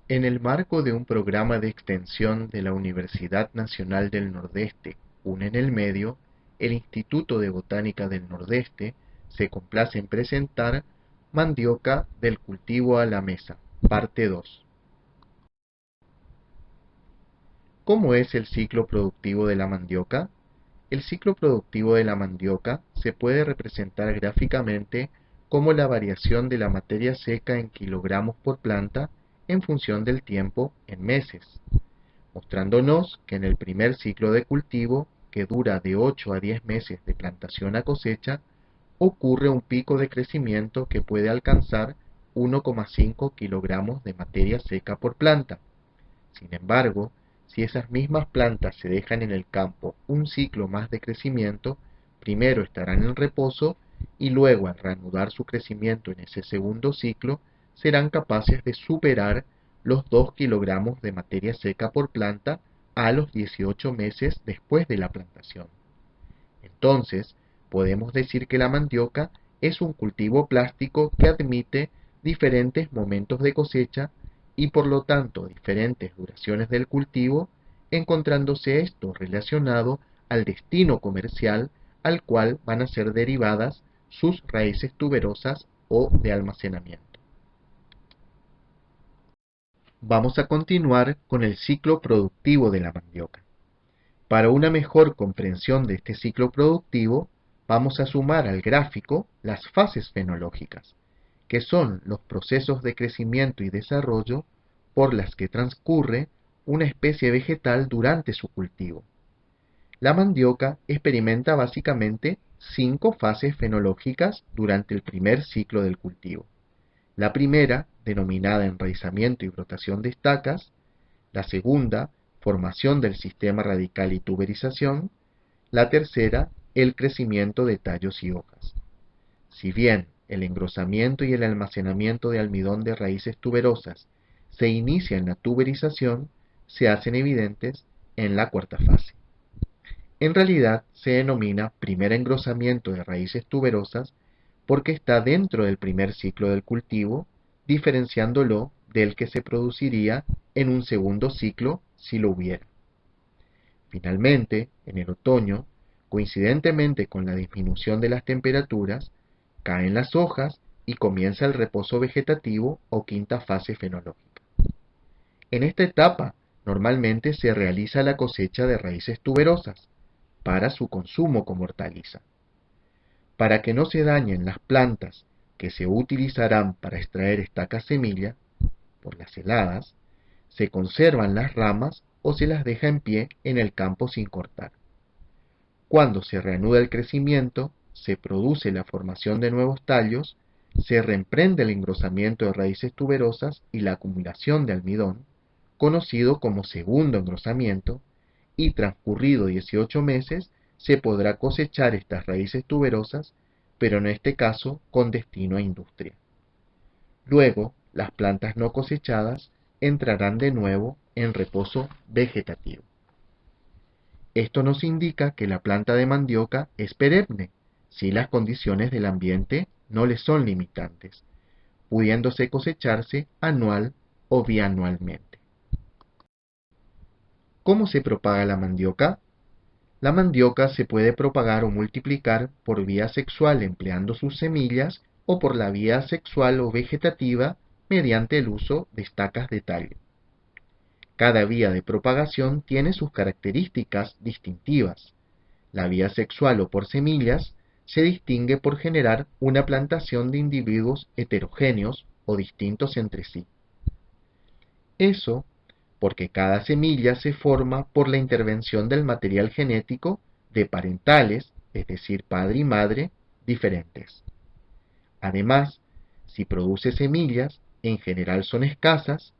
En el marco de un programa de extensión de la Universidad Nacional del Nordeste, UNE en el Medio, el Instituto de Botánica del Nordeste se complace en presentar Mandioca del cultivo a la mesa, parte 2. ¿Cómo es el ciclo productivo de la mandioca? El ciclo productivo de la mandioca se puede representar gráficamente como la variación de la materia seca en kilogramos por planta en función del tiempo en meses, mostrándonos que en el primer ciclo de cultivo, que dura de 8 a 10 meses de plantación a cosecha, ocurre un pico de crecimiento que puede alcanzar 1,5 kilogramos de materia seca por planta. Sin embargo, si esas mismas plantas se dejan en el campo un ciclo más de crecimiento, primero estarán en reposo y luego al reanudar su crecimiento en ese segundo ciclo, serán capaces de superar los 2 kilogramos de materia seca por planta a los 18 meses después de la plantación. Entonces, podemos decir que la mandioca es un cultivo plástico que admite diferentes momentos de cosecha y por lo tanto diferentes duraciones del cultivo, encontrándose esto relacionado al destino comercial al cual van a ser derivadas sus raíces tuberosas o de almacenamiento. Vamos a continuar con el ciclo productivo de la mandioca. Para una mejor comprensión de este ciclo productivo, vamos a sumar al gráfico las fases fenológicas, que son los procesos de crecimiento y desarrollo por las que transcurre una especie vegetal durante su cultivo. La mandioca experimenta básicamente 5 fases fenológicas durante el primer ciclo del cultivo. La primera, denominada enraizamiento y brotación de estacas; la segunda, formación del sistema radical y tuberización; la tercera, el crecimiento de tallos y hojas. Si bien el engrosamiento y el almacenamiento de almidón de raíces tuberosas se inicia en la tuberización, se hacen evidentes en la cuarta fase. En realidad se denomina primer engrosamiento de raíces tuberosas porque está dentro del primer ciclo del cultivo, diferenciándolo del que se produciría en un segundo ciclo si lo hubiera. Finalmente, en el otoño, coincidentemente con la disminución de las temperaturas, caen las hojas y comienza el reposo vegetativo o quinta fase fenológica. En esta etapa, normalmente se realiza la cosecha de raíces tuberosas para su consumo como hortaliza. Para que no se dañen las plantas que se utilizarán para extraer estacas semilla, por las heladas, se conservan las ramas o se las deja en pie en el campo sin cortar. Cuando se reanuda el crecimiento, se produce la formación de nuevos tallos, se reemprende el engrosamiento de raíces tuberosas y la acumulación de almidón, conocido como segundo engrosamiento, y transcurrido 18 meses se podrá cosechar estas raíces tuberosas, pero en este caso con destino a industria. Luego, las plantas no cosechadas entrarán de nuevo en reposo vegetativo. Esto nos indica que la planta de mandioca es perenne, si las condiciones del ambiente no le son limitantes, pudiéndose cosecharse anual o bianualmente. ¿Cómo se propaga la mandioca? La mandioca se puede propagar o multiplicar por vía sexual empleando sus semillas o por la vía asexual o vegetativa mediante el uso de estacas de tallo. Cada vía de propagación tiene sus características distintivas. La vía sexual o por semillas se distingue por generar una plantación de individuos heterogéneos o distintos entre sí. Eso porque cada semilla se forma por la intervención del material genético de parentales, es decir, padre y madre, diferentes. Además, si produce semillas, en general son escasas,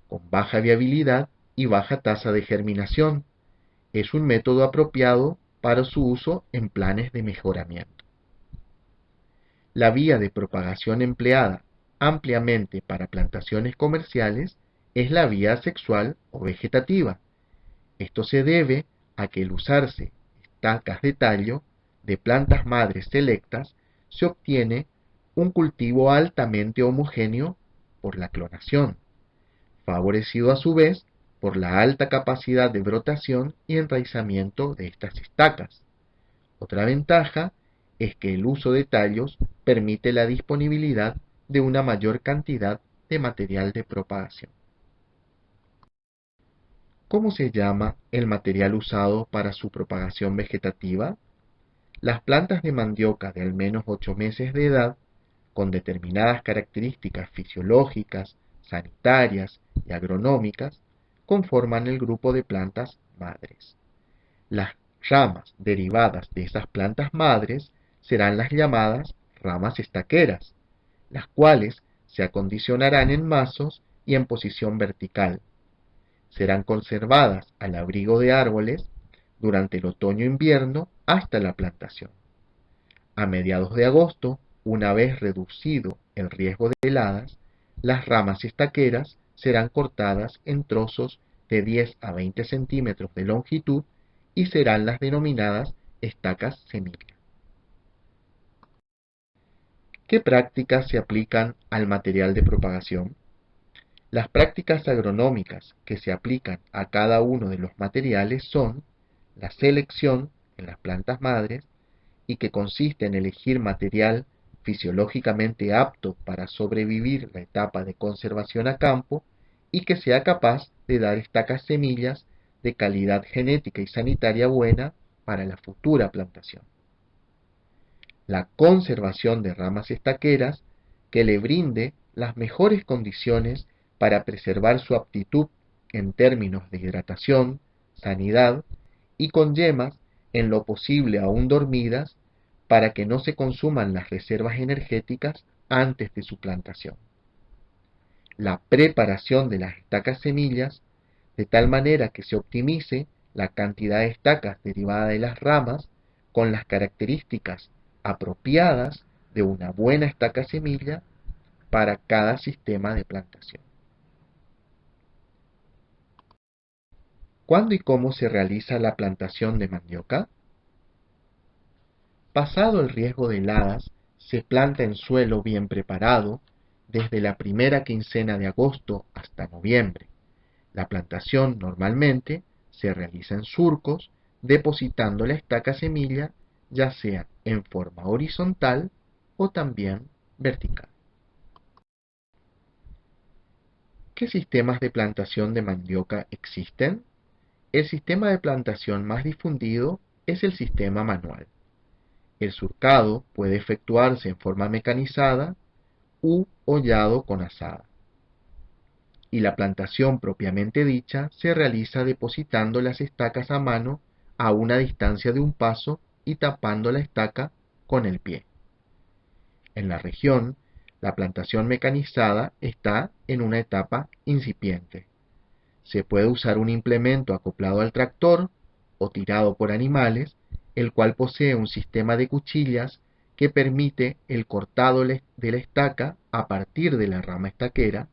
con baja viabilidad y baja tasa de germinación. Es un método apropiado para su uso en planes de mejoramiento. La vía de propagación empleada ampliamente para plantaciones comerciales es la vía sexual o vegetativa. Esto se debe a que al usarse estacas de tallo de plantas madres selectas, se obtiene un cultivo altamente homogéneo por la clonación, favorecido a su vez por la alta capacidad de brotación y enraizamiento de estas estacas. Otra ventaja es que el uso de tallos permite la disponibilidad de una mayor cantidad de material de propagación. ¿Cómo se llama el material usado para su propagación vegetativa? Las plantas de mandioca de al menos 8 meses de edad, con determinadas características fisiológicas, sanitarias y agronómicas, conforman el grupo de plantas madres. Las ramas derivadas de esas plantas madres serán las llamadas ramas estaqueras, las cuales se acondicionarán en mazos y en posición vertical. Serán conservadas al abrigo de árboles durante el otoño-invierno hasta la plantación. A mediados de agosto, una vez reducido el riesgo de heladas, las ramas estaqueras serán cortadas en trozos de 10 a 20 centímetros de longitud y serán las denominadas estacas semilla. ¿Qué prácticas se aplican al material de propagación? Las prácticas agronómicas que se aplican a cada uno de los materiales son la selección en las plantas madres, y que consiste en elegir material fisiológicamente apto para sobrevivir la etapa de conservación a campo y que sea capaz de dar estacas semillas de calidad genética y sanitaria buena para la futura plantación. La conservación de ramas estaqueras que le brinde las mejores condiciones para preservar su aptitud en términos de hidratación, sanidad y con yemas en lo posible aún dormidas para que no se consuman las reservas energéticas antes de su plantación. La preparación de las estacas semillas de tal manera que se optimice la cantidad de estacas derivada de las ramas con las características apropiadas de una buena estaca semilla para cada sistema de plantación. ¿Cuándo y cómo se realiza la plantación de mandioca? Pasado el riesgo de heladas, se planta en suelo bien preparado desde la primera quincena de agosto hasta noviembre. La plantación normalmente se realiza en surcos, depositando la estaca semilla ya sea en forma horizontal o también vertical. ¿Qué sistemas de plantación de mandioca existen? El sistema de plantación más difundido es el sistema manual. El surcado puede efectuarse en forma mecanizada u hollado con azada. Y la plantación propiamente dicha se realiza depositando las estacas a mano a una distancia de un paso y tapando la estaca con el pie. En la región, la plantación mecanizada está en una etapa incipiente. Se puede usar un implemento acoplado al tractor o tirado por animales, el cual posee un sistema de cuchillas que permite el cortado de la estaca a partir de la rama estaquera,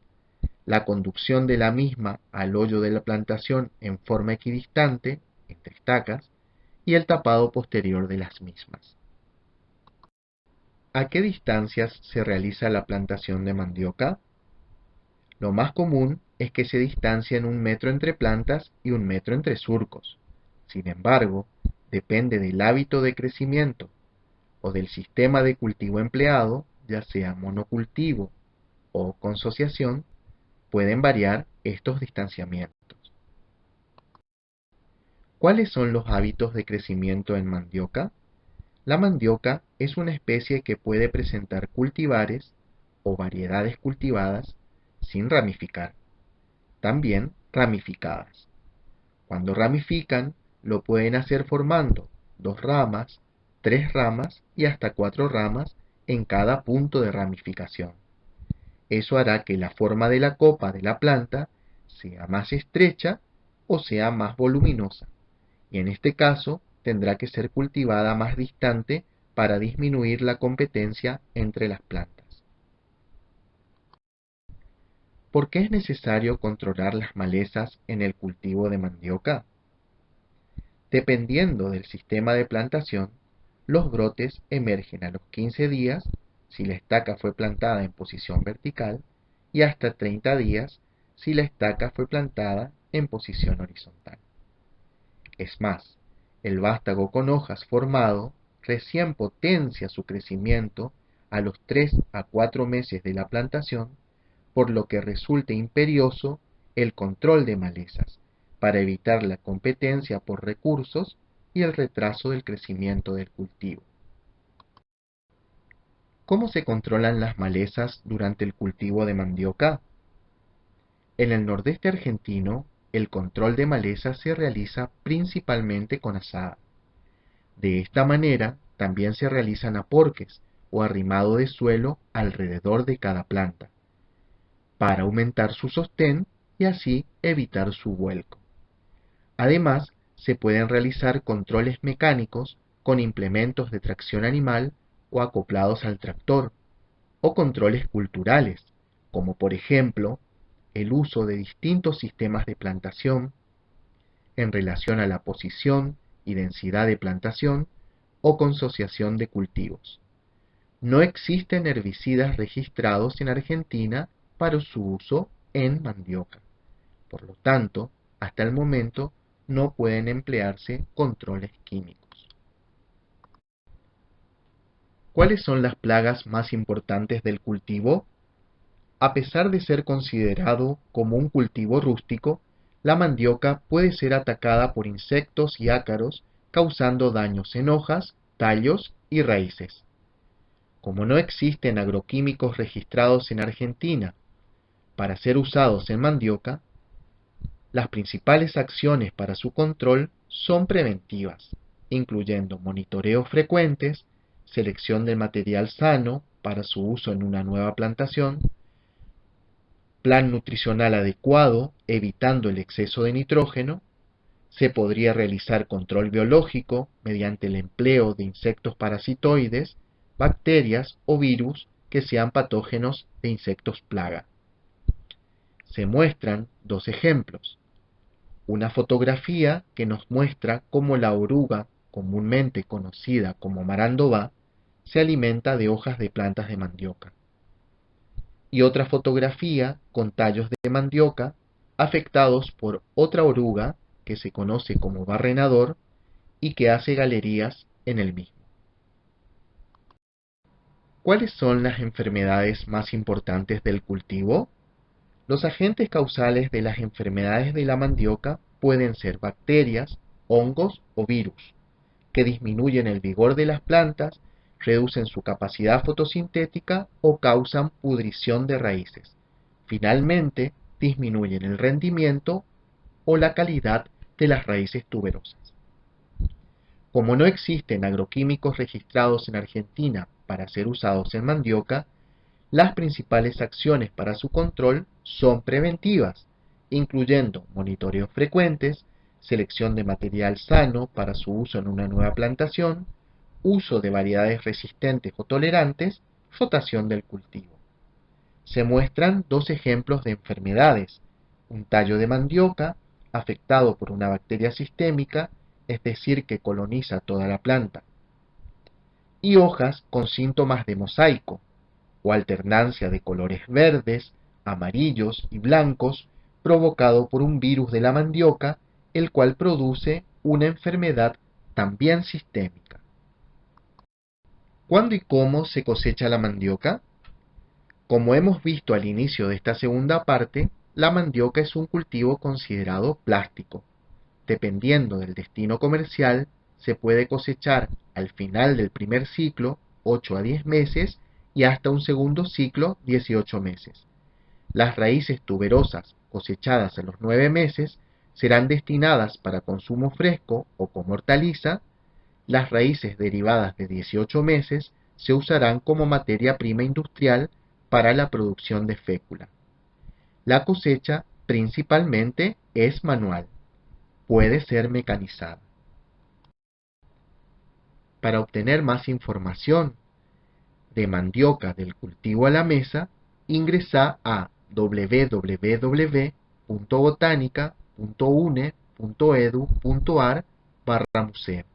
la conducción de la misma al hoyo de la plantación en forma equidistante entre estacas y el tapado posterior de las mismas. ¿A qué distancias se realiza la plantación de mandioca? Lo más común es que se distancien 1 metro entre plantas y 1 metro entre surcos. Sin embargo, depende del hábito de crecimiento o del sistema de cultivo empleado, ya sea monocultivo o consociación, pueden variar estos distanciamientos. ¿Cuáles son los hábitos de crecimiento en mandioca? La mandioca es una especie que puede presentar cultivares o variedades cultivadas sin ramificar, también ramificadas. Cuando ramifican, lo pueden hacer formando 2 ramas, 3 ramas y hasta 4 ramas en cada punto de ramificación. Eso hará que la forma de la copa de la planta sea más estrecha o sea más voluminosa, y en este caso tendrá que ser cultivada más distante para disminuir la competencia entre las plantas. ¿Por qué es necesario controlar las malezas en el cultivo de mandioca? Dependiendo del sistema de plantación, los brotes emergen a los 15 días si la estaca fue plantada en posición vertical y hasta 30 días si la estaca fue plantada en posición horizontal. Es más, el vástago con hojas formado recién potencia su crecimiento a los 3 a 4 meses de la plantación, por lo que resulta imperioso el control de malezas, para evitar la competencia por recursos y el retraso del crecimiento del cultivo. ¿Cómo se controlan las malezas durante el cultivo de mandioca? En el nordeste argentino, el control de malezas se realiza principalmente con azada. De esta manera, también se realizan aporques o arrimado de suelo alrededor de cada planta, para aumentar su sostén y así evitar su vuelco. Además, se pueden realizar controles mecánicos con implementos de tracción animal o acoplados al tractor, o controles culturales, como por ejemplo el uso de distintos sistemas de plantación en relación a la posición y densidad de plantación o consociación de cultivos. No existen herbicidas registrados en Argentina para su uso en mandioca. Por lo tanto, hasta el momento no pueden emplearse controles químicos. ¿Cuáles son las plagas más importantes del cultivo? A pesar de ser considerado como un cultivo rústico, la mandioca puede ser atacada por insectos y ácaros, causando daños en hojas, tallos y raíces. Como no existen agroquímicos registrados en Argentina para ser usados en mandioca, las principales acciones para su control son preventivas, incluyendo monitoreos frecuentes, selección de material sano para su uso en una nueva plantación, plan nutricional adecuado, evitando el exceso de nitrógeno. Se podría realizar control biológico mediante el empleo de insectos parasitoides, bacterias o virus que sean patógenos de insectos plaga. Se muestran dos ejemplos. Una fotografía que nos muestra cómo la oruga, comúnmente conocida como marandobá, se alimenta de hojas de plantas de mandioca. Y otra fotografía con tallos de mandioca afectados por otra oruga que se conoce como barrenador y que hace galerías en el mismo. ¿Cuáles son las enfermedades más importantes del cultivo? Los agentes causales de las enfermedades de la mandioca pueden ser bacterias, hongos o virus, que disminuyen el vigor de las plantas, reducen su capacidad fotosintética o causan pudrición de raíces. Finalmente, disminuyen el rendimiento o la calidad de las raíces tuberosas. Como no existen agroquímicos registrados en Argentina para ser usados en mandioca, las principales acciones para su control son preventivas, incluyendo monitoreos frecuentes, selección de material sano para su uso en una nueva plantación, uso de variedades resistentes o tolerantes, rotación del cultivo. Se muestran dos ejemplos de enfermedades: un tallo de mandioca afectado por una bacteria sistémica, es decir, que coloniza toda la planta, y hojas con síntomas de mosaico, o alternancia de colores verdes, amarillos y blancos, provocado por un virus de la mandioca, el cual produce una enfermedad también sistémica. ¿Cuándo y cómo se cosecha la mandioca? Como hemos visto al inicio de esta segunda parte, la mandioca es un cultivo considerado plástico. Dependiendo del destino comercial, se puede cosechar al final del primer ciclo, 8 a 10 meses, y hasta un segundo ciclo, 18 meses. Las raíces tuberosas cosechadas a los 9 meses serán destinadas para consumo fresco o como hortaliza. Las raíces derivadas de 18 meses se usarán como materia prima industrial para la producción de fécula. La cosecha principalmente es manual. Puede ser mecanizada. Para obtener más información de mandioca del cultivo a la mesa, ingresa a www.botanica.une.edu.ar/museo.